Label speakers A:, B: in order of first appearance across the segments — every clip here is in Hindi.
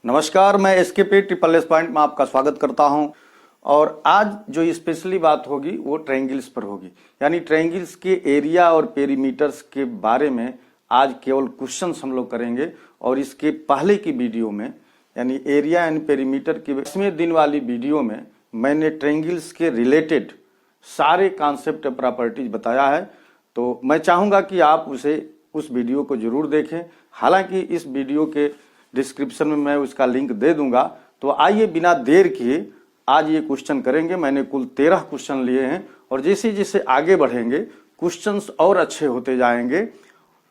A: नमस्कार, मैं SKP ट्रिपल एस पॉइंट में आपका स्वागत करता हूं। और आज जो स्पेशली बात होगी वो ट्रायंगल्स पर होगी, यानी ट्रायंगल्स के एरिया और पेरीमीटर्स के बारे में आज केवल क्वेश्चंस हम लोग करेंगे। और इसके पहले की वीडियो में यानी एरिया एंड पेरीमीटर की 20वें दिन वाली वीडियो में मैंने ट्रायंगल्स के रिलेटेड सारे कॉन्सेप्ट और प्रॉपर्टीज बताया है, तो मैं चाहूँगा कि आप उस वीडियो को जरूर देखें। हालांकि इस वीडियो के डिस्क्रिप्शन में मैं उसका लिंक दे दूंगा। तो आइए बिना देर किए आज ये क्वेश्चन करेंगे। मैंने कुल 13 क्वेश्चन लिए हैं और जैसे जैसे आगे बढ़ेंगे क्वेश्चंस और अच्छे होते जाएंगे,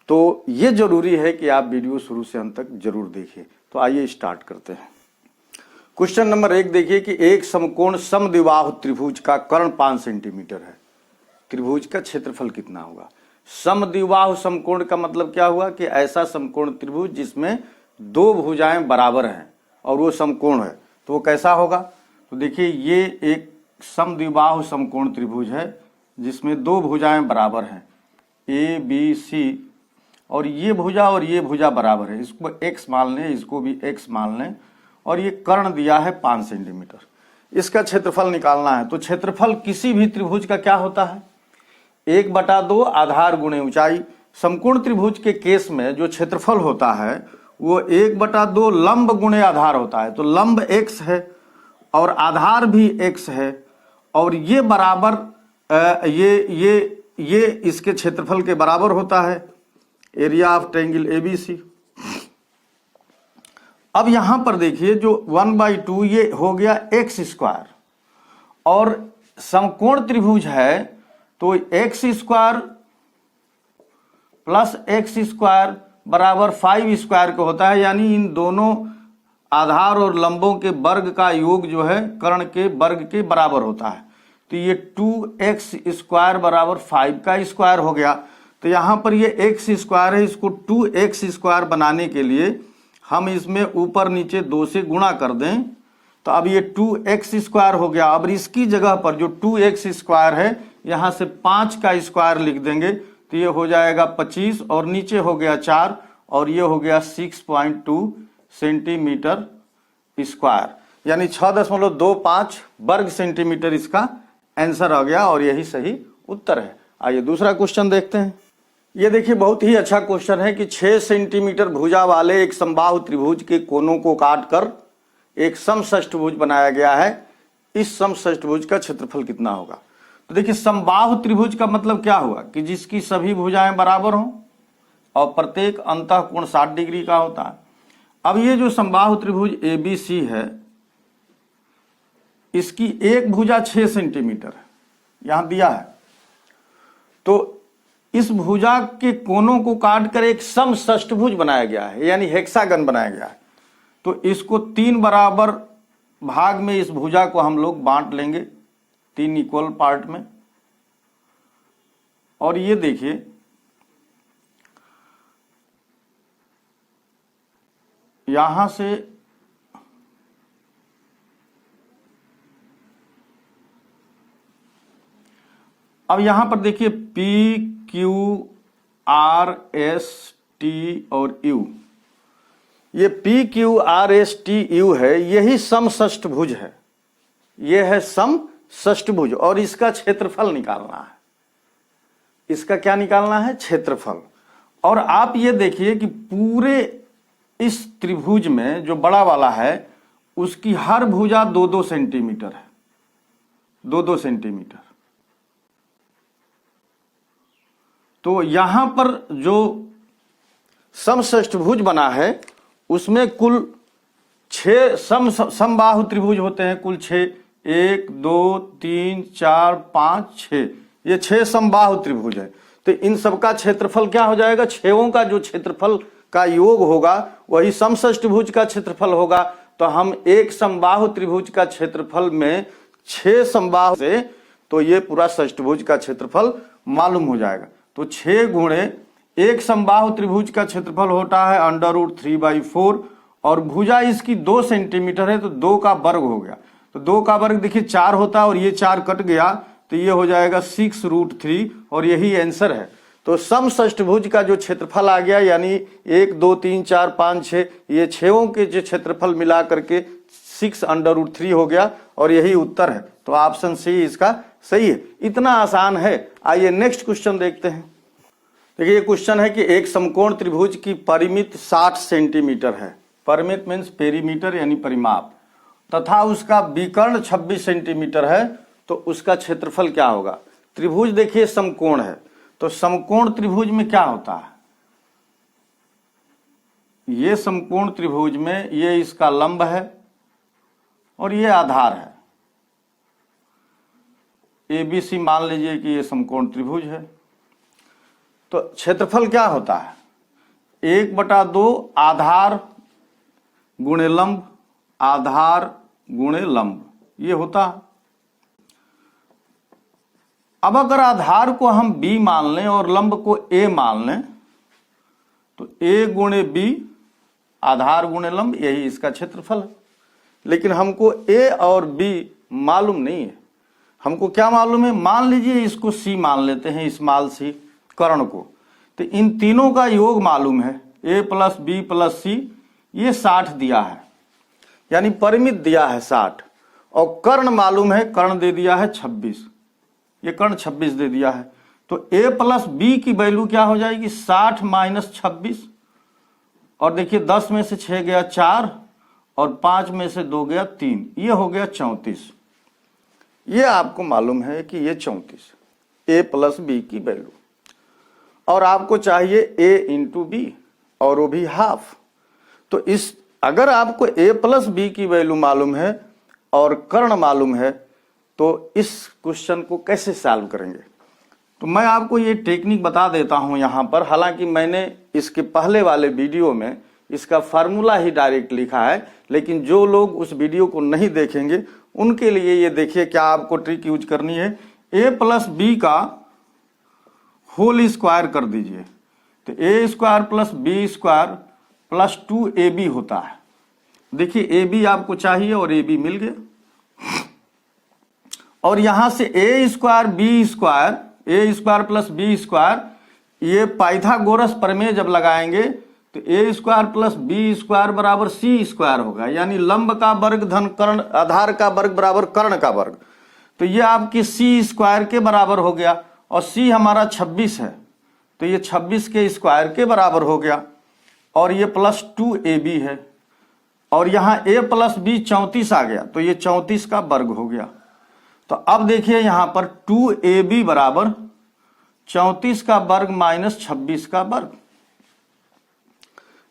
A: तो ये जरूरी है कि आप वीडियो शुरू से अंत तक जरूर देखिए। तो आइए स्टार्ट करते हैं। क्वेश्चन नंबर 1 देखिए कि एक समकोण समद्विबाहु त्रिभुज का कर्ण 5 सेंटीमीटर है। त्रिभुज का क्षेत्रफल कितना होगा? समद्विबाहु समकोण का मतलब क्या हुआ कि ऐसा समकोण त्रिभुज जिसमें दो भुजाएं बराबर हैं और वो समकोण है, तो वो कैसा होगा? तो देखिए ये एक समद्विबाहु समकोण त्रिभुज है जिसमें दो भुजाएं बराबर हैं ABC, और ये भुजा बराबर है। इसको x मान लें, इसको भी x मान लें, और ये कर्ण दिया है 5 सेंटीमीटर। इसका क्षेत्रफल निकालना है। तो क्षेत्रफल किसी भी त्रिभुज का क्या होता है? 1/2 आधार गुणे ऊंचाई। समकोण त्रिभुज के केस में जो क्षेत्रफल होता है वो 1/2 लंब गुणे आधार होता है। तो लंब x है और आधार भी x है, और ये बराबर ये इसके क्षेत्रफल के बराबर होता है, एरिया ऑफ ट्रायंगल ABC। अब यहां पर देखिए जो 1/2 ये हो गया x², और समकोण त्रिभुज है तो x² प्लस x² बराबर 5² का होता है, यानी इन दोनों आधार और लंबों के वर्ग का योग जो है कर्ण के वर्ग के बराबर होता है। तो ये 2x² बराबर 5 का स्क्वायर हो गया। तो यहां पर ये x² है, इसको 2x² बनाने के लिए हम इसमें ऊपर नीचे 2 से गुणा कर दें, तो अब ये 2x² हो गया। अब इसकी जगह पर जो 2x² है यहां से 5 का स्क्वायर लिख देंगे, तो ये हो जाएगा 25, और नीचे हो गया 4, और ये हो गया 6.2 सेंटीमीटर स्क्वायर, यानी 6.25 वर्ग सेंटीमीटर इसका आंसर आ गया, और यही सही उत्तर है। आइए दूसरा क्वेश्चन देखते हैं। ये देखिए बहुत ही अच्छा क्वेश्चन है कि 6 सेंटीमीटर भुजा वाले एक समबाहु त्रिभुज के कोनों को काटकर एक समषष्ठभुज बनाया गया है। इस समषष्ठभुज का क्षेत्रफल कितना होगा? तो देखिए समबाहु त्रिभुज का मतलब क्या हुआ कि जिसकी सभी भुजाएं बराबर हों और प्रत्येक अंतःकोण 60 डिग्री का होता है। अब ये जो समबाहु त्रिभुज ABC है, इसकी एक भुजा 6 सेंटीमीटर है, यहां दिया है। तो इस भुजा के कोनों को काटकर एक समषष्ठभुज बनाया गया है, यानी हेक्सागन बनाया गया है। तो इसको 3 बराबर भाग में इस भुजा को हम लोग बांट लेंगे 3 इक्वल पार्ट में। और ये देखिए यहां से अब यहां पर देखिए PQRST और U, ये PQRSTU है, यही समषष्ठभुज है। ये है समषष्ठभुज, और इसका क्षेत्रफल निकालना है। इसका क्या निकालना है? क्षेत्रफल। और आप ये देखिए कि पूरे इस त्रिभुज में जो बड़ा वाला है उसकी हर भुजा 2-2 सेंटीमीटर है, 2-2 सेंटीमीटर। तो यहां पर जो समषष्ठभुज बना है उसमें कुल 6 समबाहु त्रिभुज होते हैं, कुल 6, 1 2 3 4 5 6, ये 6 समबाहु त्रिभुज है। तो इन सबका क्षेत्रफल क्या हो जाएगा? 6 का जो क्षेत्रफल का योग होगा वही समषष्ठभुज का क्षेत्रफल होगा। तो हम एक समबाहु त्रिभुज का क्षेत्रफल में 6 समबाहु से, तो ये पूरा षष्ठभुज का क्षेत्रफल मालूम हो जाएगा। तो 6 गुणे एक समबाहु त्रिभुज का क्षेत्रफल होता है √3/4, और भुजा इसकी 2 सेंटीमीटर है, तो 2 का वर्ग हो गया। तो 2 का वर्ग देखिए 4 होता है, और ये 4 कट गया, तो ये हो जाएगा 6√3, और यही आंसर है। तो समषष्ठभुज का जो क्षेत्रफल आ गया, यानी 1 2 3 4 5 6, ये छयों के जो क्षेत्रफल मिला करके 6√3 हो गया और यही उत्तर है। तो ऑप्शन सी इसका सही है। इतना आसान है। आइए नेक्स्ट क्वेश्चन देखते हैं। देखिए, ये क्वेश्चन है कि एक समकोण त्रिभुज की परिमित 60 सेंटीमीटर है। परिमित मीन्स पेरीमीटर यानी परिमाप, तथा उसका विकर्ण 26 सेंटीमीटर है, तो उसका क्षेत्रफल क्या होगा। त्रिभुज देखिए समकोण है, तो समकोण त्रिभुज में क्या होता है, ये समकोण त्रिभुज में ये इसका लंब है और ये आधार है। ABC मान लीजिए कि ये समकोण त्रिभुज है, तो क्षेत्रफल क्या होता है, 1/2 आधार गुणे लंब, आधार गुणे लंब, ये होता है। अब अगर आधार को हम B मान लें और लंब को A मान लें, तो A गुणे B, आधार गुणे लंब, यही इसका क्षेत्रफल है। लेकिन हमको A और B मालूम नहीं है। हमको क्या मालूम है, मान लीजिए इसको C मान लेते हैं, स्मॉल c कर्ण को, तो इन तीनों का योग मालूम है, A + B + C, ये 60 दिया है, यानी परिमित दिया है 60, और कर्ण मालूम है, कर्ण दे दिया है 26, ये कर्ण 26 दे दिया है। तो A + B की वैल्यू क्या हो जाएगी, 60 - 26, और देखिए 10 में से 6 गया 4 और 5 में से 2 गया 3, ये हो गया 34। ये आपको मालूम है कि ये 34 A + B की वैल्यू, और आपको चाहिए A × B और वो भी हाफ। तो इस अगर आपको A + B की वैल्यू मालूम है और कर्ण मालूम है, तो इस क्वेश्चन को कैसे सॉल्व करेंगे। तो मैं आपको ये टेक्निक बता देता हूं यहां पर। हालांकि मैंने इसके पहले वाले वीडियो में इसका फार्मूला ही डायरेक्ट लिखा है, लेकिन जो लोग उस वीडियो को नहीं देखेंगे उनके लिए ये देखिए क्या आपको ट्रिक यूज करनी है। A + B का होल स्क्वायर कर दीजिए, तो A² + B² + 2AB होता है। देखिए AB आपको चाहिए और AB मिल गया, और यहां से A² B² A² + B², ये पाइथागोरस प्रमेय जब लगाएंगे तो A² + B² = C² होगा, यानी लंब का वर्ग धन कर्ण, आधार का वर्ग बराबर कर्ण का वर्ग। तो ये आपकी C² के बराबर हो गया, और C हमारा 26 है, तो ये 26 के स्क्वायर के बराबर हो गया, और ये + 2AB है, और यहां A + B 34 आ गया, तो ये 34 का वर्ग हो गया। तो अब देखिए यहां पर 2AB बराबर 34 का वर्ग - 26 का वर्ग,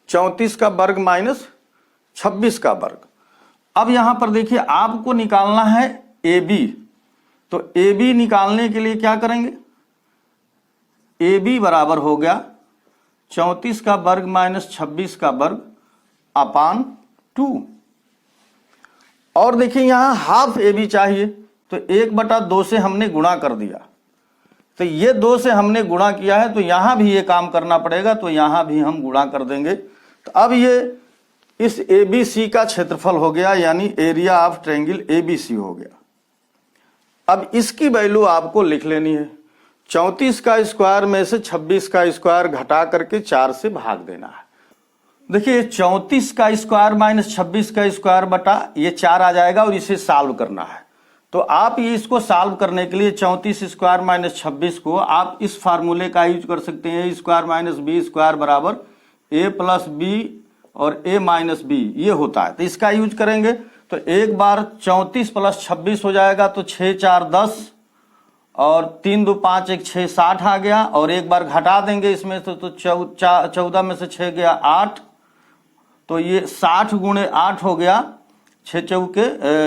A: 34 का वर्ग - 26 का वर्ग। अब यहां पर देखिए आपको निकालना है AB, तो AB निकालने के लिए क्या करेंगे, AB बराबर हो गया 34 का वर्ग - 26 का वर्ग अपान 2। और देखिए यहां हाफ AB चाहिए, तो 1/2 से हमने गुणा कर दिया, तो ये 2 से हमने गुणा किया है, तो यहां भी ये काम करना पड़ेगा, तो यहां भी हम गुणा कर देंगे। तो अब ये इस ABC का क्षेत्रफल हो गया, यानी एरिया ऑफ ट्रायंगल ABC हो गया। अब इसकी वैल्यू आपको लिख लेनी है, 34 का स्क्वायर में से 26 का स्क्वायर घटा करके 4 से भाग देना है। देखिए 34 का स्क्वायर - 26 का स्क्वायर बटा ये 4 आ जाएगा, और इसे सॉल्व करना है। तो आप ये इसको सॉल्व करने के लिए 34 स्क्वायर - 26 को आप इस फार्मूले का यूज कर सकते हैं, A² - B² बराबर A + B और A - B, ये होता है। तो इसका यूज करेंगे, तो एक बार 34 + 26 हो जाएगा, तो 6 × 4 = 10, और 3 × 2 = 5, 1 × 6 = 60 आ गया, और एक बार घटा देंगे इसमें से, तो 14 में से 6 गया 8, तो ये 60 × 8 हो गया, 6 चौके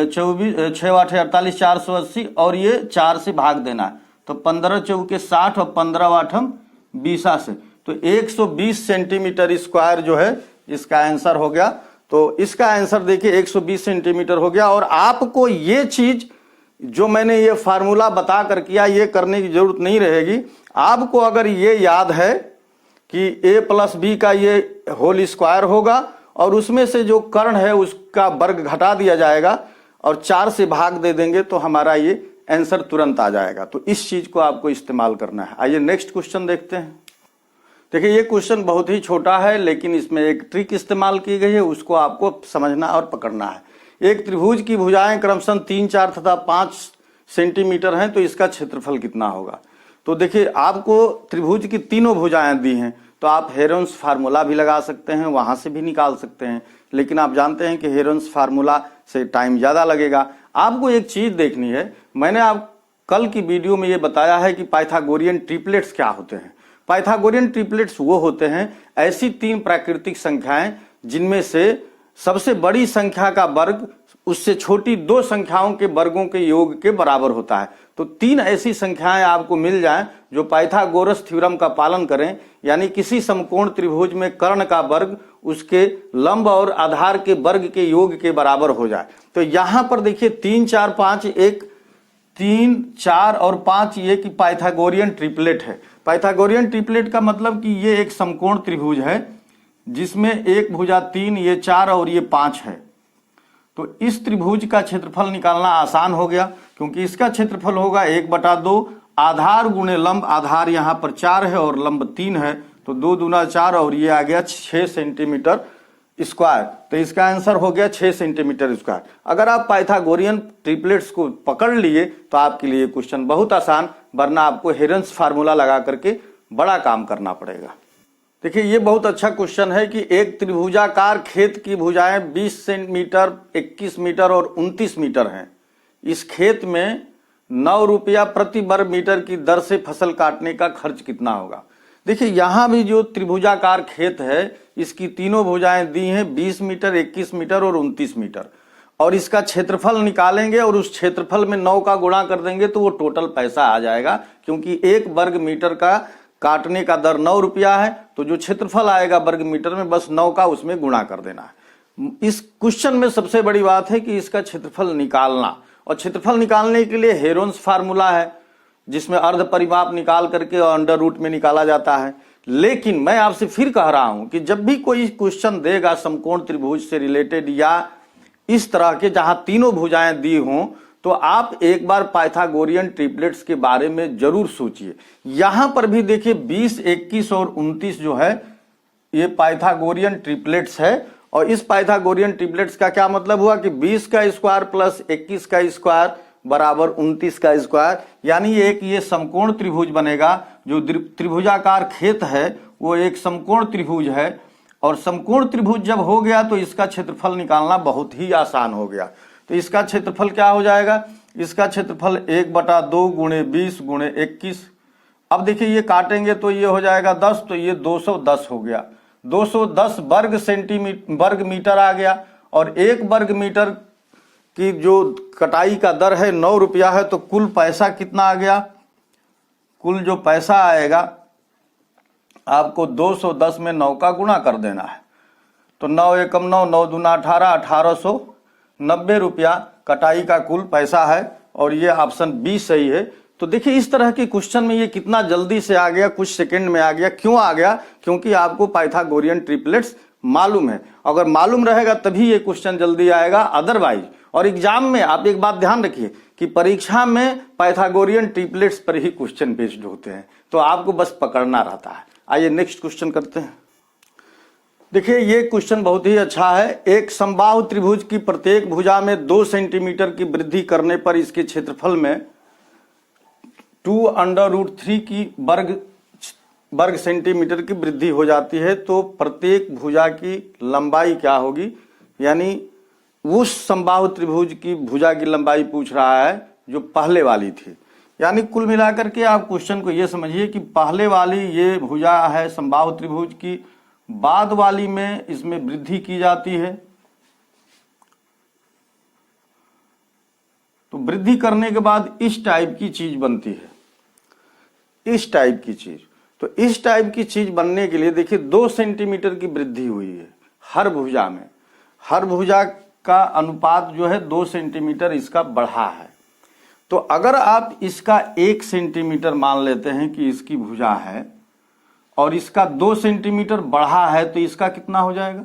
A: 24, 6 × 8 = 48, 480, और ये 4 से भाग देना है, तो 15 चौके 60 और 15 8 20 से, तो 120 सेंटीमीटर स्क्वायर जो है इसका आंसर हो गया। तो इसका आंसर देखिए 120 सेंटीमीटर हो गया। और आपको ये चीज जो मैंने ये फार्मूला बता कर किया, ये करने की जरूरत नहीं रहेगी। आपको अगर ये याद है कि A + B का ये होल स्क्वायर होगा, और उसमें से जो कर्ण है उसका वर्ग घटा दिया जाएगा, और 4 से भाग दे देंगे, तो हमारा ये आंसर तुरंत आ जाएगा। तो इस चीज को आपको इस्तेमाल करना है। आइए नेक्स्ट क्वेश्चन देखते हैं। देखिए ये क्वेश्चन बहुत ही छोटा है, लेकिन इसमें एक ट्रिक इस्तेमाल की गई है, उसको आपको समझना और पकड़ना है। एक त्रिभुज की भुजाएं क्रमशः 3, 4 तथा 5 सेंटीमीटर हैं, तो इसका क्षेत्रफल कितना होगा। तो देखिए आपको त्रिभुज की तीनों भुजाएं दी हैं, तो आप हेरोन्स फार्मूला भी लगा सकते हैं, वहां से भी निकाल सकते हैं, लेकिन आप जानते हैं कि हेरोन्स फार्मूला से टाइम ज्यादा लगेगा। आपको एक चीज देखनी है, मैंने आप कल की वीडियो में ये बताया है कि पाइथागोरियन ट्रिपलेट्स क्या होते हैं। पाइथागोरियन ट्रिपलेट्स वो होते हैं ऐसी 3 प्राकृतिक संख्याएं जिनमें से सबसे बड़ी संख्या का वर्ग उससे छोटी 2 संख्याओं के वर्गों के योग के बराबर होता है। तो 3 ऐसी संख्याएं आपको मिल जाएं जो पाइथागोरस थ्योरम का पालन करें, यानी किसी समकोण त्रिभुज में कर्ण का वर्ग उसके लंब और आधार के वर्ग के योग के बराबर हो जाए। तो यहां पर देखिए 3, 4, 5 एक 3, 4 और 5 ये की पाइथागोरियन ट्रिपलेट है। पाइथागोरियन ट्रिपलेट का मतलब कि ये एक समकोण त्रिभुज है जिसमें एक भुजा 3, ये 4 और ये 5 है। तो इस त्रिभुज का क्षेत्रफल निकालना आसान हो गया, क्योंकि इसका क्षेत्रफल होगा 1/2 आधार गुणे लंब। आधार यहां पर 4 है और लंब 3 है, तो 2 दूना 4 और ये आ गया 6 सेंटीमीटर स्क्वायर। तो इसका आंसर हो गया 6 सेंटीमीटर स्क्वायर। अगर आप पाइथागोरियन ट्रिपलेट्स को पकड़ लिए तो आपके लिए क्वेश्चन बहुत आसान, वरना आपको हेरोन्स फार्मूला लगा करके बड़ा काम करना पड़ेगा। देखिए ये बहुत अच्छा क्वेश्चन है कि एक त्रिभुजाकार खेत की भुजाएं 20 सेंटीमीटर, 21 मीटर और 29 मीटर हैं। इस खेत में 9 रुपया प्रति वर्ग मीटर की दर से फसल काटने का खर्च कितना होगा। देखिए यहां भी जो त्रिभुजाकार खेत है, इसकी तीनों भुजाएं दी हैं 20 मीटर, 21 मीटर और 29 मीटर, और इसका क्षेत्रफल निकालेंगे और उस क्षेत्रफल में 9 का गुणा कर देंगे तो वो टोटल पैसा आ जाएगा, क्योंकि 1 वर्ग मीटर का काटने का दर 9 रुपया है, तो जो क्षेत्रफल आएगा वर्ग मीटर में बस 9 का उसमें गुणा कर देना है। इस क्वेश्चन में सबसे बड़ी बात है कि इसका क्षेत्रफल निकालना, और क्षेत्रफल निकालने के लिए हेरोन्स फार्मूला है जिसमें अर्ध परिमाप निकाल करके और अंडर रूट में निकाला जाता है। लेकिन मैं आपसे फिर कह रहा हूं कि जब भी कोई क्वेश्चन देगा समकोण त्रिभुज से रिलेटेड या इस तरह के जहां तीनों भुजाएं दी हों, तो आप एक बार पाइथागोरियन ट्रिपलेट्स के बारे में जरूर सोचिए। यहां पर भी देखिए 20, 21 और 29 जो है ये पाइथागोरियन ट्रिपलेट्स है, और इस पाइथागोरियन ट्रिपलेट्स का क्या मतलब हुआ कि 20 का स्क्वायर प्लस 21 का स्क्वायर बराबर 29 का स्क्वायर, यानी एक ये समकोण त्रिभुज बनेगा। जो त्रिभुजाकार खेत है वो एक समकोण त्रिभुज है, और समकोण त्रिभुज जब हो गया तो इसका क्षेत्रफल निकालना बहुत ही आसान हो गया। तो इसका क्षेत्रफल क्या हो जाएगा, इसका क्षेत्रफल 1/2 गुणे 20 गुणे 21। अब देखिए ये काटेंगे तो ये हो जाएगा 10, तो ये 210 हो गया। 210 वर्ग मीटर आ गया, और 1 वर्ग मीटर की जो कटाई का दर है 9 रुपया है, तो कुल पैसा कितना आ गया। कुल जो पैसा आएगा आपको 210 में 9 का गुणा कर देना है, तो 9 एकम 9, 9 दूना 18, 1890 रुपया कटाई का कुल पैसा है, और ये ऑप्शन बी सही है। तो देखिए इस तरह के क्वेश्चन में ये कितना जल्दी से आ गया, कुछ सेकंड में आ गया। क्यों आ गया, क्योंकि आपको पाइथागोरियन ट्रिपलेट्स मालूम है। अगर मालूम रहेगा तभी ये क्वेश्चन जल्दी आएगा, अदरवाइज। और एग्जाम में आप एक बात ध्यान रखिए कि परीक्षा में पाइथागोरियन ट्रिपलेट्स पर ही क्वेश्चन बेस्ड होते हैं, तो आपको बस पकड़ना रहता है। आइए नेक्स्ट क्वेश्चन करते हैं। देखिए ये क्वेश्चन बहुत ही अच्छा है। एक समबाहु त्रिभुज की प्रत्येक भुजा में 2 सेंटीमीटर की वृद्धि करने पर इसके क्षेत्रफल में 2√3 की वर्ग सेंटीमीटर की वृद्धि हो जाती है। तो प्रत्येक भुजा की लंबाई क्या होगी, यानी उस समबाहु त्रिभुज की भुजा की लंबाई पूछ रहा है जो पहले वाली थी। यानी कुल मिलाकर के आप क्वेश्चन को ये समझिए कि पहले वाली ये भुजा है समबाहु त्रिभुज की, बाद वाली में इसमें वृद्धि की जाती है। तो वृद्धि करने के बाद इस टाइप की चीज बनती है, इस टाइप की चीज। तो इस टाइप की चीज बनने के लिए देखिए 2 सेंटीमीटर की वृद्धि हुई है हर भुजा में। हर भुजा का अनुपात जो है 2 सेंटीमीटर इसका बढ़ा है। तो अगर आप इसका 1 सेंटीमीटर मान लेते हैं कि इसकी भुजा है, और इसका 2 सेंटीमीटर बढ़ा है, तो इसका कितना हो जाएगा,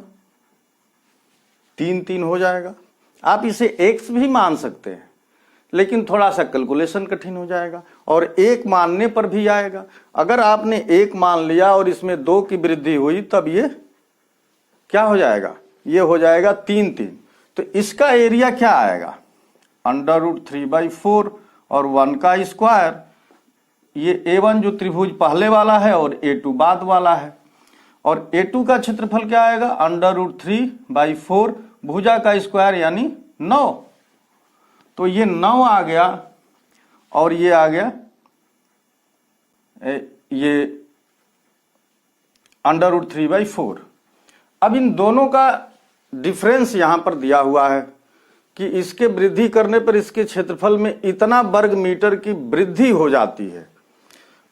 A: 3 हो जाएगा। आप इसे x भी मान सकते हैं, लेकिन थोड़ा सा कैलकुलेशन कठिन हो जाएगा और एक मानने पर भी आएगा। अगर आपने एक मान लिया और इसमें 2 की वृद्धि हुई तब ये क्या हो जाएगा, ये हो जाएगा 3 तो इसका एरिया क्या आएगा, √3/4 और 1 का स्क्वायर। ये A1 जो त्रिभुज पहले वाला है और A2 बाद वाला है, और A2 का क्षेत्रफल क्या आएगा, √3/4 भुजा का स्क्वायर यानी 9। तो ये 9 आ गया और ये आ गया ये √3/4। अब इन दोनों का डिफरेंस यहां पर दिया हुआ है कि इसके वृद्धि करने पर इसके क्षेत्रफल में इतना वर्ग मीटर की वृद्धि हो जाती है।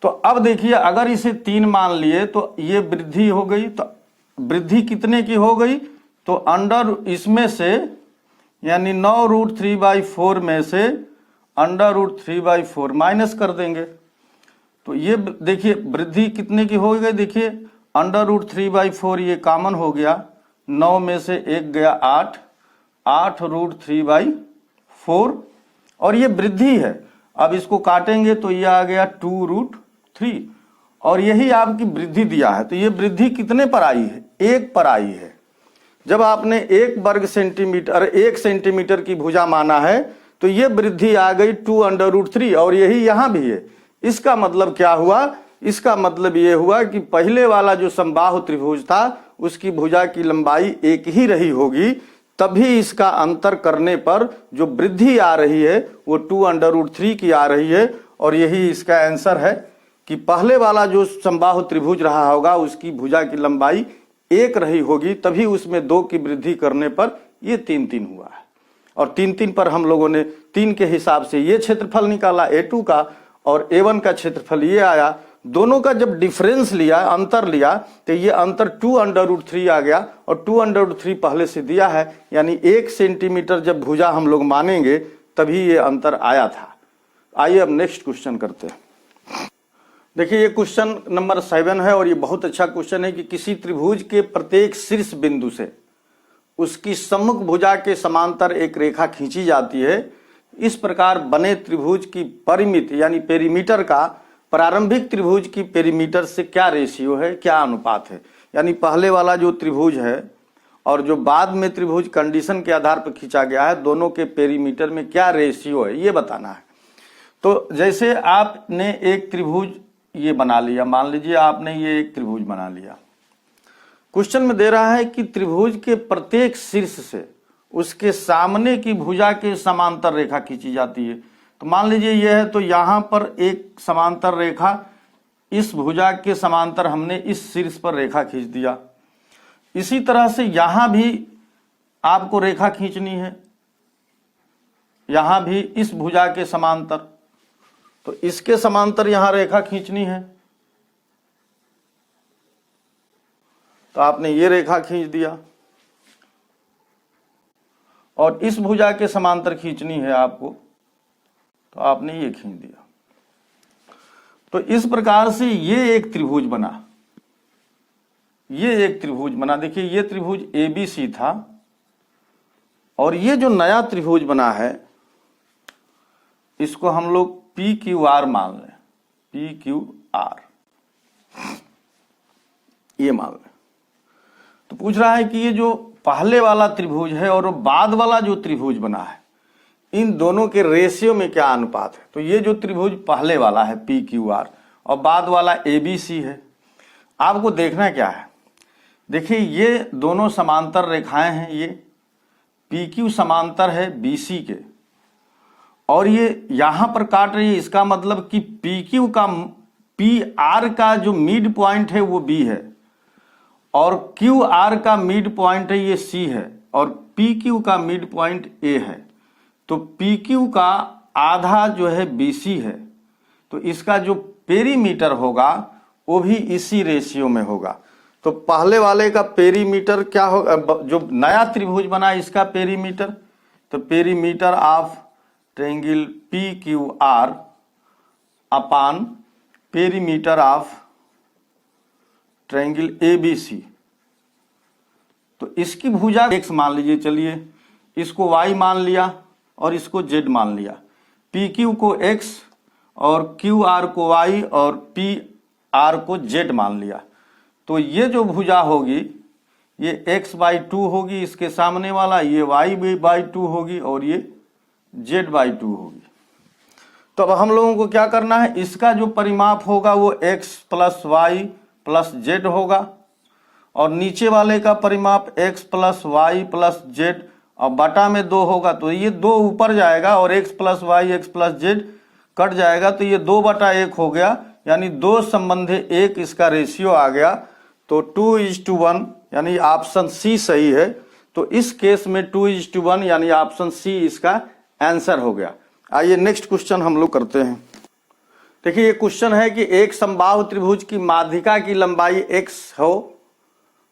A: तो अब देखिए, अगर इसे 3 मान लिए तो ये वृद्धि हो गई, तो वृद्धि कितने की हो गई, तो अंडर इसमें से यानी 9√3/4 में से √3/4 माइनस कर देंगे। तो ये देखिए वृद्धि कितने की हो गई, देखिए √3/4 ये कॉमन हो गया, 9 में से 1 गया 8√3/4 और ये वृद्धि है। अब इसको काटेंगे तो ये आ गया 2√3 और यही आपकी वृद्धि दिया है। तो ये वृद्धि कितने पर आई है, 1 पर आई है। जब आपने 1 वर्ग सेंटीमीटर 1 सेंटीमीटर की भुजा माना है तो ये वृद्धि आ गई 2√3 और यही यहां भी है। इसका मतलब क्या हुआ, इसका मतलब ये हुआ कि पहले वाला जो समबाहु त्रिभुज था उसकी भुजा की लंबाई 1 ही रही होगी, तभी इसका अंतर करने पर जो वृद्धि आ रही है वो 2√3 की आ रही है। और यही इसका आंसर है कि पहले वाला जो समबाहु त्रिभुज रहा होगा उसकी भुजा की लंबाई 1 रही होगी, तभी उसमें 2 की वृद्धि करने पर ये 3 हुआ है। और 3 पर हम लोगों ने 3 के हिसाब से ये क्षेत्रफल निकाला A2 का और A1 का क्षेत्रफल ये आया। दोनों का जब डिफरेंस लिया, अंतर लिया, तो ये अंतर 2√3 आ गया और 2√3 पहले से दिया है, यानी 1 सेंटीमीटर जब भुजा हम लोग मानेंगे तभी ये अंतर आया था। आइए अब नेक्स्ट क्वेश्चन करते हैं। देखिए ये क्वेश्चन नंबर 7 है और ये बहुत अच्छा क्वेश्चन है कि किसी त्रिभुज के प्रत्येक शीर्ष बिंदु से उसकी सम्मुख भुजा के समांतर एक रेखा खींची जाती है। इस प्रकार बने त्रिभुज की परिमित यानी पेरीमीटर का प्रारंभिक त्रिभुज की पेरीमीटर से क्या रेशियो है, क्या अनुपात है। यानी पहले वाला जो त्रिभुज है और जो बाद में त्रिभुज कंडीशन के आधार पर खींचा गया है, दोनों के पेरीमीटर में क्या रेशियो है ये बताना है। तो जैसे आपने एक त्रिभुज ये बना लिया, मान लीजिए आपने ये एक त्रिभुज बना लिया। क्वेश्चन में दे रहा है कि त्रिभुज के प्रत्येक शीर्ष से उसके सामने की भुजा के समांतर रेखा खींची जाती है। तो मान लीजिए यह है, तो यहां पर एक समांतर रेखा, इस भुजा के समांतर हमने इस शीर्ष पर रेखा खींच दिया। इसी तरह से यहां भी आपको रेखा खींचनी है, यहां भी इस भुजा के समांतर, तो इसके समांतर यहां रेखा खींचनी है। तो आपने ये रेखा खींच दिया और इस भुजा के समांतर खींचनी है आपको, तो आपने ये खींच दिया। तो इस प्रकार से ये एक त्रिभुज बना, ये एक त्रिभुज बना। देखिए ये त्रिभुज ABC था और ये जो नया त्रिभुज बना है इसको हम लोग PQR मान लें, PQR ये मान लें। तो पूछ रहा है कि ये जो पहले वाला त्रिभुज है और बाद वाला जो त्रिभुज बना है, इन दोनों के रेशियो में क्या अनुपात है। तो ये जो त्रिभुज पहले वाला है PQR और बाद वाला ABC है, आपको देखना क्या है। देखिए ये दोनों समांतर रेखाएं हैं, ये PQ समांतर है BC के और ये यहां पर काट रही है। इसका मतलब कि PQ का PR का जो मिड पॉइंट है वो B है और QR का मिड पॉइंट है ये C है और PQ का मिड पॉइंट A है। तो PQ का आधा जो है BC है, तो इसका जो पेरीमीटर होगा वो भी इसी रेशियो में होगा। तो पहले वाले का पेरीमीटर क्या होगा, जो नया त्रिभुज बना इसका पेरीमीटर, तो perimeter of triangle PQR upon perimeter of triangle ABC। तो इसकी भुजा X मान लीजिए, चलिए इसको Y मान लिया और इसको Z मान लिया। PQ को x और QR को y और PR को z मान लिया। तो ये जो भुजा होगी ये x/2 होगी, इसके सामने वाला ये y/2 होगी और ये z/2 होगी। तो अब हम लोगों को क्या करना है, इसका जो परिमाप होगा वो x + y + z होगा और नीचे वाले का परिमाप x + y + z और बटा में 2 होगा। तो ये 2 ऊपर जाएगा और x + y x + z cut जाएगा, तो ये 2/1 हो गया, यानी 2 संबंधे 1 इसका रेशियो आ गया। तो 2:1 यानी ऑप्शन सी सही है। तो इस केस में 2:1 यानी ऑप्शन सी इसका आंसर हो गया। आइए नेक्स्ट क्वेश्चन हम लोग करते हैं। देखिए ये क्वेश्चन है कि एक समबाहु त्रिभुज की माध्यिका की लंबाई x हो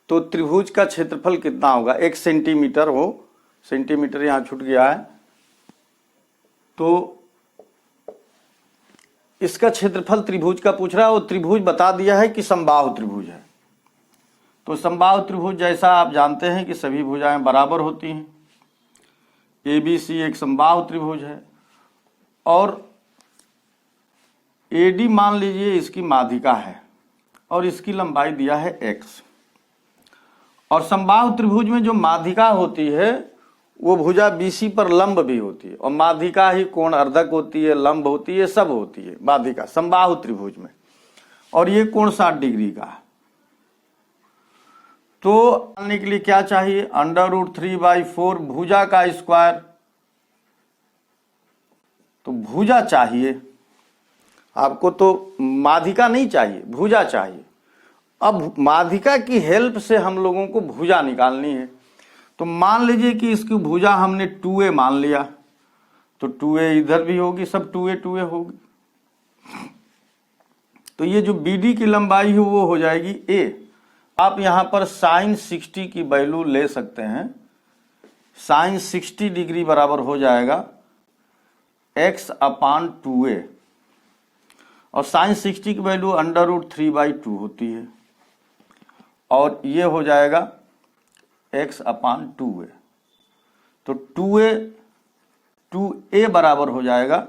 A: तो त्रिभुज का क्षेत्रफल कितना होगा। 1 सेंटीमीटर हो, सेंटीमीटर यहां छूट गया है, तो इसका क्षेत्रफल त्रिभुज का पूछ रहा है और त्रिभुज बता दिया है कि समबाहु त्रिभुज है। तो समबाहु त्रिभुज जैसा आप जानते हैं कि सभी भुजाएं बराबर होती हैं। ABC एक समबाहु त्रिभुज है और AD मान लीजिए इसकी माध्यिका है और इसकी लंबाई दिया है x। और समबाहु त्रिभुज में जो माध्यिका होती है वो भुजा BC पर लंब भी होती है और माध्यिका ही कोण अर्धक होती है, लंब होती है, सब होती है माध्यिका समबाहु त्रिभुज में। और ये कोण 60 डिग्री का है। तो जानने के लिए क्या चाहिए, √3/4 भुजा का स्क्वायर। तो भुजा चाहिए आपको, तो माध्यिका नहीं चाहिए, भुजा चाहिए। अब माध्यिका की हेल्प से हम लोगों को भुजा निकालनी है। तो मान लीजिए कि इसकी भुजा हमने 2a मान लिया, तो 2a इधर भी होगी, सब 2a होगी। तो ये जो BD की लंबाई है वो हो जाएगी a। आप यहां पर sin 60 की वैल्यू ले सकते हैं। sin 60 डिग्री बराबर हो जाएगा x/2a और sin 60 की वैल्यू √3/2 होती है और ये हो जाएगा x/2a। तो 2a बराबर हो जाएगा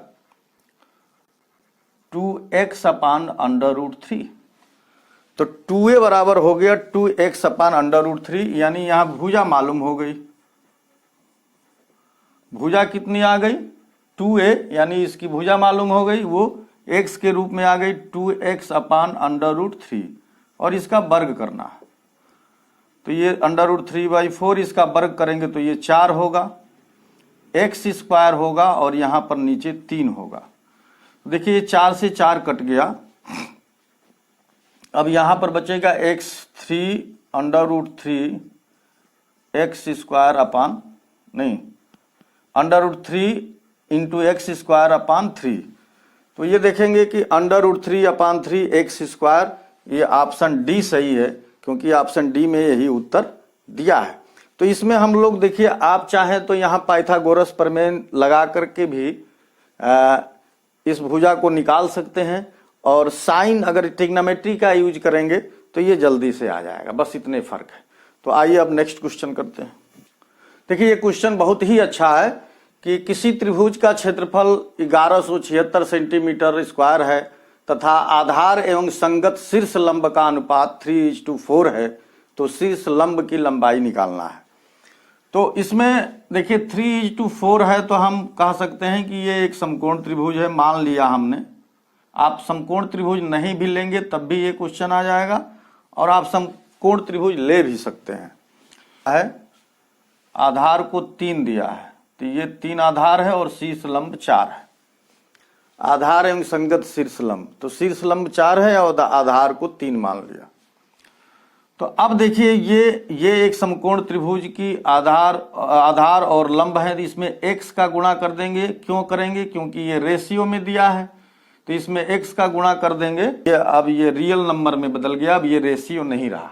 A: 2x/√3। तो 2a बराबर हो गया 2x/√3, यानी यहां भुजा मालूम हो गई। भुजा कितनी आ गई 2a, यानी इसकी भुजा मालूम हो गई, वो x के रूप में आ गई 2x/√3 और इसका वर्ग करना है। तो ये √3/4 इसका वर्ग करेंगे तो ये 4 होगा, x² होगा और यहां पर नीचे 3 होगा। देखिए ये 4 से 4 कट गया। अब यहां पर बचेगा x3 √3 x² तो ये देखेंगे कि √3/3 x², ये ऑप्शन डी सही है क्योंकि ऑप्शन डी में यही उत्तर दिया है। तो इसमें हम लोग देखिए, आप चाहें तो यहाँ पाइथागोरस प्रमेय लगा करके भी इस भुजा को निकाल सकते हैं और साइन अगर ट्रिग्नोमेट्री का यूज करेंगे तो ये जल्दी से आ जाएगा, बस इतने फर्क है। तो आइए अब नेक्स्ट क्वेश्चन करते हैं। देखिए ये क्वेश्चन बहुत ही अच्छा है कि किसी त्रिभुज का क्षेत्रफल 1176 सेंटीमीटर स्क्वायर है तथा आधार एवं संगत शीर्ष लंब का अनुपात 3:4 है, तो शीर्ष लंब की लंबाई निकालना है। तो इसमें देखिए 3:4 है तो हम कह सकते हैं कि ये एक समकोण त्रिभुज है, मान लिया हमने। आप समकोण त्रिभुज नहीं भी लेंगे तब भी ये क्वेश्चन आ जाएगा और आप समकोण त्रिभुज ले भी सकते हैं। आधार को 3 दिया है, तो ये 3 आधार है और शीर्ष लंब 4 है। आधार एवं संगत शीर्ष लंब, तो शीर्ष लंब 4 है और आधार को 3 मान लिया। तो अब देखिए ये एक समकोण त्रिभुज की आधार और लंब है, तो इसमें x का गुणा कर देंगे। क्यों करेंगे? क्योंकि ये रेशियो में दिया है, तो इसमें x का गुणा कर देंगे। अब ये रियल नंबर में बदल गया, अब ये रेशियो नहीं रहा।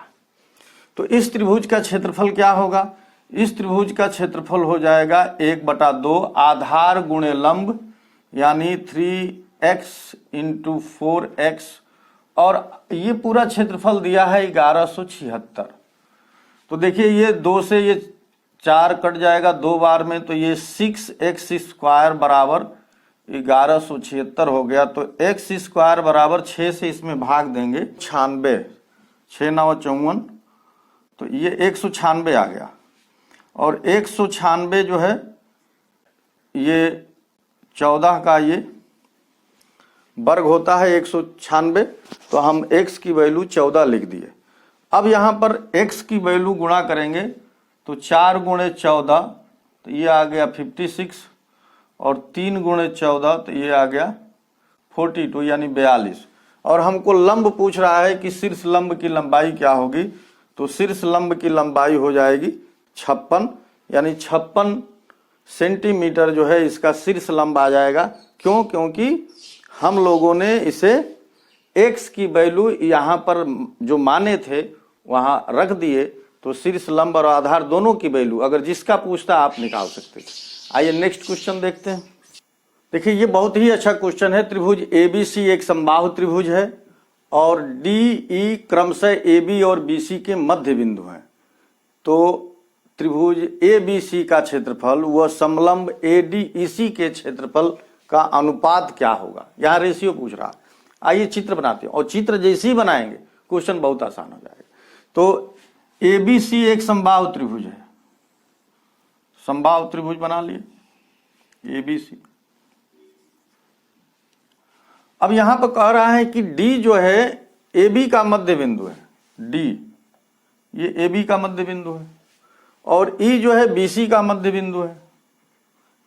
A: तो इस त्रिभुज का क्षेत्रफल क्या होगा? इस त्रिभुज का क्षेत्रफल हो जाएगा 1/2 आधार गुणे लंब, यानी 3x × 4x, और ये पूरा क्षेत्रफल दिया है 1176। तो देखिए ये 2 से ये 4 कट जाएगा 2 बार में, तो ये 6x² बराबर 1176 हो गया। तो एक्स स्क्वायर बराबर 6 से इसमें भाग देंगे 96, 6 9 54, तो ये 196 आ गया। और 196 जो है ये 14 का ये वर्ग होता है 196, तो हम x की वैल्यू 14 लिख दिए। अब यहाँ पर x की वैल्यू गुणा करेंगे तो 4 गुणे 14 तो ये आ गया 56, और 3 गुणे 14 तो ये आ गया 42 यानी 42। और हमको लंब पूछ रहा है कि शीर्ष लंब की लंबाई क्या होगी, तो शीर्ष लंब की लंबाई हो जाएगी 56, यानी 56 सेंटीमीटर जो है इसका शीर्ष लंब आ जाएगा। क्यों? क्योंकि हम लोगों ने इसे x की वैल्यू यहाँ पर जो माने थे वहां रख दिए, तो शीर्ष लंब और आधार दोनों की वैल्यू अगर जिसका पूछता आप निकाल सकते थे। आइए नेक्स्ट क्वेश्चन देखते हैं। देखिए ये बहुत ही अच्छा क्वेश्चन है। त्रिभुज ABC एक समबाहु त्रिभुज है और DE क्रमशः AB और BC के मध्य बिंदु हैं। तो त्रिभुज ABC का क्षेत्रफल व समलंब ADEC के क्षेत्रफल का अनुपात क्या होगा, यहाँ रेशियो पूछ रहा है। आइए चित्र बनाते हैं, और चित्र जैसे ही बनाएंगे क्वेश्चन बहुत आसान हो जाएगा। तो ABC एक समबाहु त्रिभुज है, समबाहु त्रिभुज बना लिए ABC। अब यहां पर कह रहा है कि D जो है AB का मध्य बिंदु है, D ये AB का मध्य बिंदु है, और E जो है BC का मध्य बिंदु है,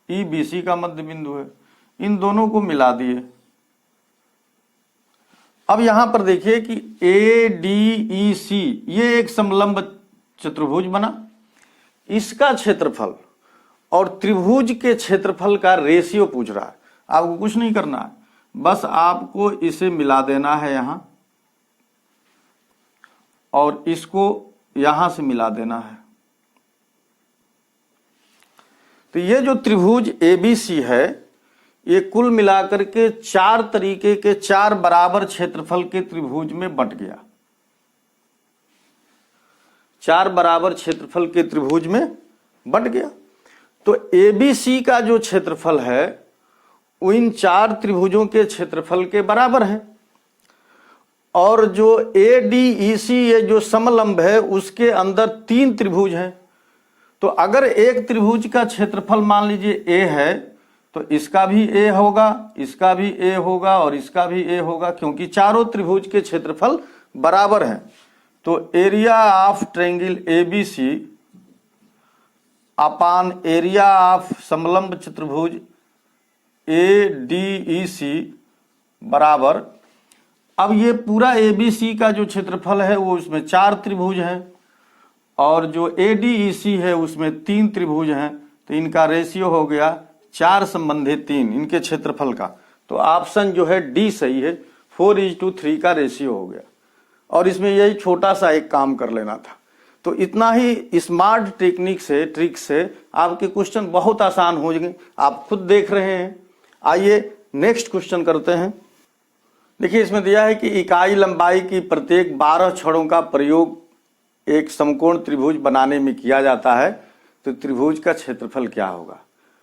A: E BC का मध्य बिंदु है। इन दोनों को मिला दिए। अब यहां पर देखिए कि ADEC ये एक समलंब चतुर्भुज बना, इसका क्षेत्रफल और त्रिभुज के क्षेत्रफल का रेशियो पूछ रहा है। आपको कुछ नहीं करना है, बस आपको इसे मिला देना है यहां, और इसको यहां से मिला देना है। तो ये जो त्रिभुज ABC है ये कुल मिलाकर के 4 तरीके के 4 बराबर क्षेत्रफल के त्रिभुज में बंट गया। 4 बराबर क्षेत्रफल के त्रिभुज में बंट गया। तो ABC का जो क्षेत्रफल है वो इन 4 त्रिभुजों के क्षेत्रफल के बराबर है, और जो ADEC ये जो समलंब है उसके अंदर 3 त्रिभुज हैं। तो अगर एक त्रिभुज का क्षेत्रफल मान लीजिए A है, तो इसका भी A होगा, इसका भी A होगा, और इसका भी A होगा, क्योंकि चारों त्रिभुज के क्षेत्रफल बराबर हैं। तो एरिया ऑफ ट्रायंगल ABC अपान एरिया ऑफ समलंब चतुर्भुज ADEC बराबर, अब ये पूरा ABC का जो क्षेत्रफल है वो उसमें 4 त्रिभुज हैं, और जो ADEC है उसमें 3 त्रिभुज हैं। तो इनका रेशियो हो गया 4 संबंधी 3 इनके क्षेत्रफल का। तो ऑप्शन जो है D सही है, 4:3 का रेशियो हो गया। और इसमें यही छोटा सा एक काम कर लेना था। तो इतना ही स्मार्ट टेक्निक से, ट्रिक से आपके क्वेश्चन बहुत आसान हो जाएंगे, आप खुद देख रहे हैं। आइए नेक्स्ट क्वेश्चन करते हैं। देखिए इसमें दिया है कि इकाई लंबाई की प्रत्येक 12 छड़ों का प्रयोग एक समकोण त्रिभुज बनाने में किया जाता है, तो त्रिभुज का क्षेत्रफल क्या होगा।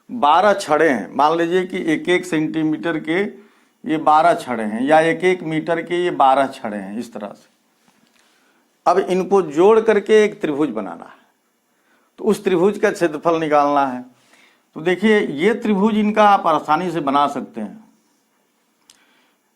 A: 12 छड़े हैं, मान लीजिए कि 1-1 सेंटीमीटर के ये 12 छड़े हैं, या 1-1 मीटर के ये 12 छड़े हैं, इस तरह से। अब इनको जोड़ करके एक त्रिभुज बनाना है, तो उस त्रिभुज का क्षेत्रफल निकालना है। तो देखिए ये त्रिभुज इनका आप आसानी से बना सकते हैं।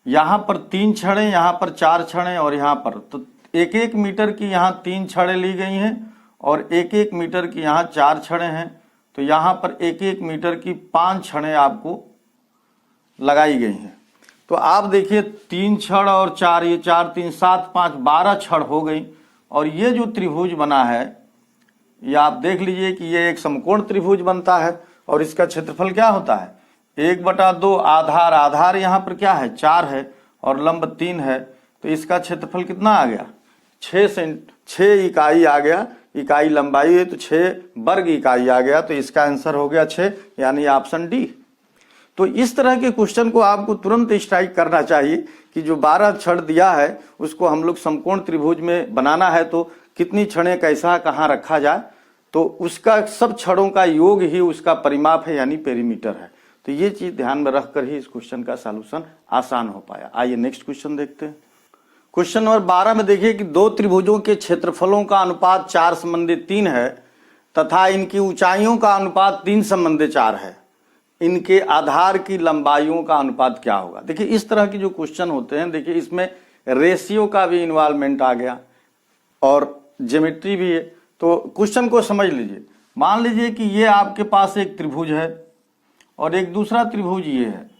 A: यहां पर 3 छड़े, यहां पर 4 छड़े, और यहां पर तो 1-1 मीटर की यहां 3 छड़े ली गई हैं, और 1-1 मीटर की यहां 4 छड़े हैं। तो यहां पर 1-1 मीटर की 5 छड़े आपको लगाई गई हैं। तो आप देखिए 3 छड़ और 4, ये 4 3 7 5 12 छड़ हो गई। और ये जो त्रिभुज बना है ये आप देख लीजिए कि ये एक समकोण त्रिभुज बनता है, और इसका क्षेत्रफल क्या होता है 1/2 आधार, आधार यहाँ पर क्या है 4 है, और लंब 3 है। तो इसका क्षेत्रफल कितना आ गया 6 इकाई आ गया। इकाई लंबाई है तो 6 वर्ग इकाई आ गया। तो इसका आंसर हो गया 6, यानी ऑप्शन डी। तो इस तरह के क्वेश्चन को आपको तुरंत स्ट्राइक करना चाहिए कि जो 12 छड़ दिया है उसको हम लोग समकोण त्रिभुज में बनाना है, तो कितनी छड़ें कैसा कहाँ रखा जाए, तो उसका सब छड़ों का योग ही उसका परिमाप है, यानी पेरीमीटर है। तो ये चीज ध्यान में रखकर ही इस क्वेश्चन का सॉल्यूशन आसान हो पाया। आइए नेक्स्ट क्वेश्चन देखते हैं। क्वेश्चन नंबर 12 में देखिए कि दो त्रिभुजों के क्षेत्रफलों का अनुपात 4:3 है तथा इनकी ऊंचाइयों का अनुपात 3:4 है। इनके आधार की लंबाइयों का अनुपात क्या होगा। देखिए इस तरह की जो क्वेश्चन होते हैं, देखिए इसमें रेशियो का भी इन्वॉल्वमेंट आ गया और ज्योमेट्री भी है। तो क्वेश्चन को समझ लीजिए। मान लीजिए कि ये आपके पास एक त्रिभुज है और एक दूसरा त्रिभुज ये है।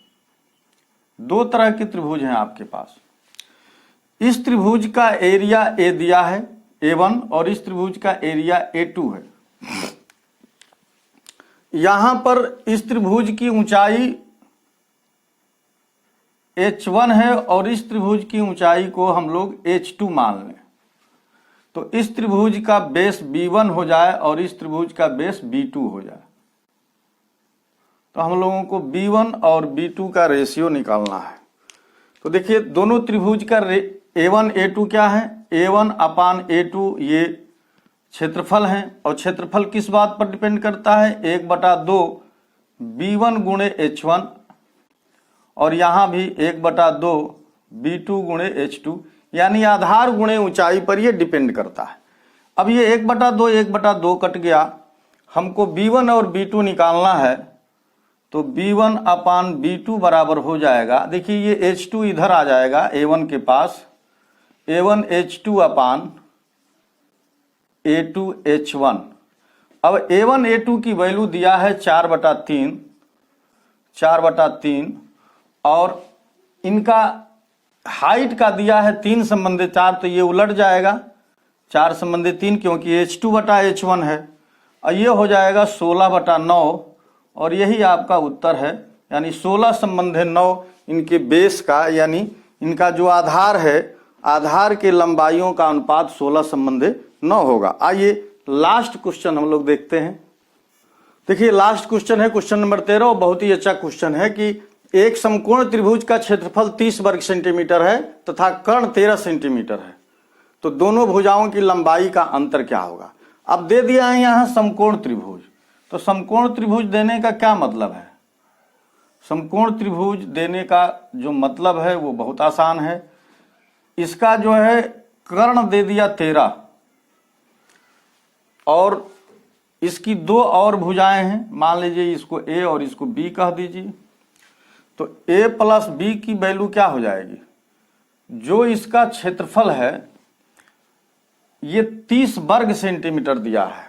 A: दो तरह के त्रिभुज हैं आपके पास। इस त्रिभुज का एरिया ए दिया है A1 और इस त्रिभुज का एरिया A2 है। यहां पर इस त्रिभुज की ऊंचाई H1 है और इस त्रिभुज की ऊंचाई को हम लोग H2 मान लें। तो इस त्रिभुज का बेस B1 हो जाए और इस त्रिभुज का बेस B2 हो जाए। तो हम लोगों को B1 और B2 का रेशियो निकालना है। तो देखिए दोनों त्रिभुज का A1 A2 क्या है। A1 अपान A2 ये क्षेत्रफल है और क्षेत्रफल किस बात पर डिपेंड करता है, 1/2 B1 गुणे H1 और यहां भी 1/2 B2 गुणे H2, यानी आधार गुणे ऊंचाई पर ये डिपेंड करता है। अब ये 1/2 कट गया, हमको B1 और B2 निकालना है। तो B1 अपान B2 बराबर हो जाएगा, देखिए ये H2 इधर आ जाएगा A1 के पास, A1 H2 अपान A2 H1। अब A1 A2 की वैल्यू दिया है 4/3 और इनका हाइट का दिया है 3:4। तो ये उलट जाएगा 4:3 क्योंकि H2/H1 है और ये हो जाएगा 16/9 और यही आपका उत्तर है। यानी 16:9 इनके बेस का, यानी इनका जो आधार है, आधार के लंबाइयों का अनुपात 16:9 होगा। आइए लास्ट क्वेश्चन हम लोग देखते हैं। देखिए लास्ट क्वेश्चन है क्वेश्चन नंबर 13 और बहुत ही अच्छा क्वेश्चन है कि एक समकोण त्रिभुज का क्षेत्रफल 30 वर्ग सेंटीमीटर है तथा कर्ण 13 सेंटीमीटर है। तो दोनों भुजाओं की लंबाई का अंतर क्या होगा। अब दे दिया है यहां समकोण त्रिभुज। तो समकोण त्रिभुज देने का क्या मतलब है। समकोण त्रिभुज देने का जो मतलब है वो बहुत आसान है। इसका जो है कर्ण दे दिया 13 और इसकी दो और भुजाएं हैं। मान लीजिए इसको A और इसको B कह दीजिए। तो A प्लस B की वैल्यू क्या हो जाएगी, जो इसका क्षेत्रफल है ये 30 वर्ग सेंटीमीटर दिया है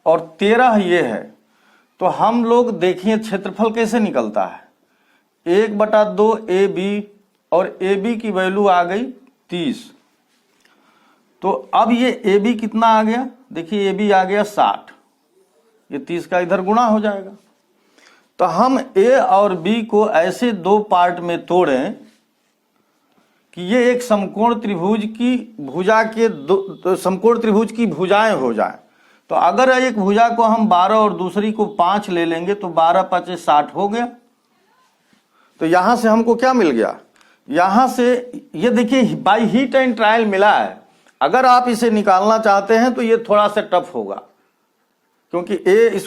A: और 13 ये है। तो हम लोग देखिए क्षेत्रफल कैसे निकलता है, 1/2 AB और AB की वैल्यू आ गई 30। तो अब ये AB कितना आ गया, देखिए AB आ गया 60, ये 30 का इधर गुणा हो जाएगा। तो हम A और B को ऐसे दो पार्ट में तोड़ें कि ये एक समकोण त्रिभुज की भुजा के समकोण त्रिभुज की भुजाएं हो जाए। तो अगर एक भुजा को हम 12 और दूसरी को 5 ले लेंगे तो 12×5 = 60 हो गया। तो यहां से हमको क्या मिल गया, यहां से ये देखिए बाई हीट एंड ट्रायल मिला है। अगर आप इसे निकालना चाहते हैं तो ये थोड़ा सा टफ होगा क्योंकि A²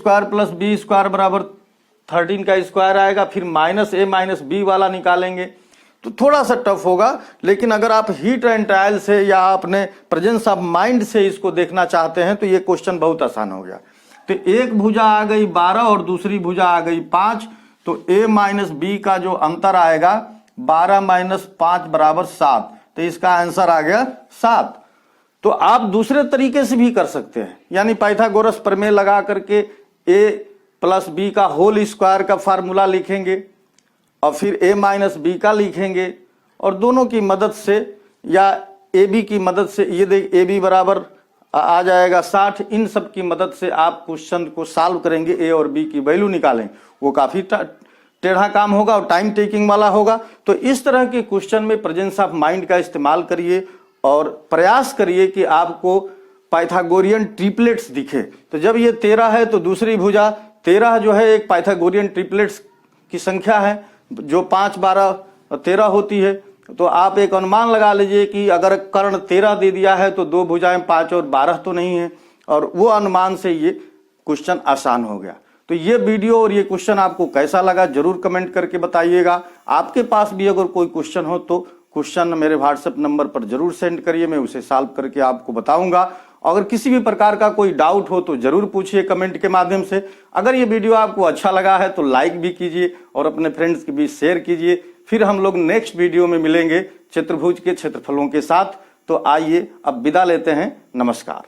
A: + B² बराबर 13 का स्क्वायर आएगा, फिर -A - B वाला निकालेंगे तो थोड़ा सा टफ होगा। लेकिन अगर आप हीट एंड ट्रायल से या अपने प्रेजेंस ऑफ माइंड से इसको देखना चाहते हैं तो ये क्वेश्चन बहुत आसान हो गया। तो एक भुजा आ गई 12 और दूसरी भुजा आ गई 5। तो A - B का जो अंतर आएगा 12 - 5 बराबर 7। तो इसका आंसर आ गया 7। तो आप दूसरे तरीके से भी कर सकते हैं, यानी पाइथागोरस प्रमेय लगा करके A + B का होल स्क्वायर का फार्मूला लिखेंगे और फिर A - B का लिखेंगे और दोनों की मदद से या AB की मदद से, ये देख AB बराबर आ जाएगा 60। इन सब की मदद से आप क्वेश्चन को सॉल्व करेंगे, A और B की वैल्यू निकालें। वो काफी टेढ़ा काम होगा और टाइम टेकिंग वाला होगा। तो इस तरह के क्वेश्चन में प्रेजेंस ऑफ माइंड का इस्तेमाल करिए और प्रयास करिए कि आपको पाइथागोरियन ट्रिपलेट्स दिखे। तो जब ये 13 है तो दूसरी भुजा 13 जो है एक पाइथागोरियन ट्रिपलेट्स की संख्या है जो 5, 12 और 13 होती है। तो आप एक अनुमान लगा लीजिए कि अगर कर्ण 13 दे दिया है तो दो भुजाएं 5 और 12 तो नहीं है, और वो अनुमान से ये क्वेश्चन आसान हो गया। तो ये वीडियो और ये क्वेश्चन आपको कैसा लगा जरूर कमेंट करके बताइएगा। आपके पास भी अगर कोई क्वेश्चन हो तो क्वेश्चन मेरे व्हाट्सएप नंबर पर जरूर सेंड करिए, मैं उसे सॉल्व करके आपको बताऊंगा। अगर किसी भी प्रकार का कोई डाउट हो तो जरूर पूछिए कमेंट के माध्यम से। अगर ये वीडियो आपको अच्छा लगा है तो लाइक भी कीजिए और अपने फ्रेंड्स के बीच शेयर कीजिए। फिर हम लोग नेक्स्ट वीडियो में मिलेंगे चतुर्भुज के क्षेत्रफलों के साथ। तो आइए अब विदा लेते हैं, नमस्कार।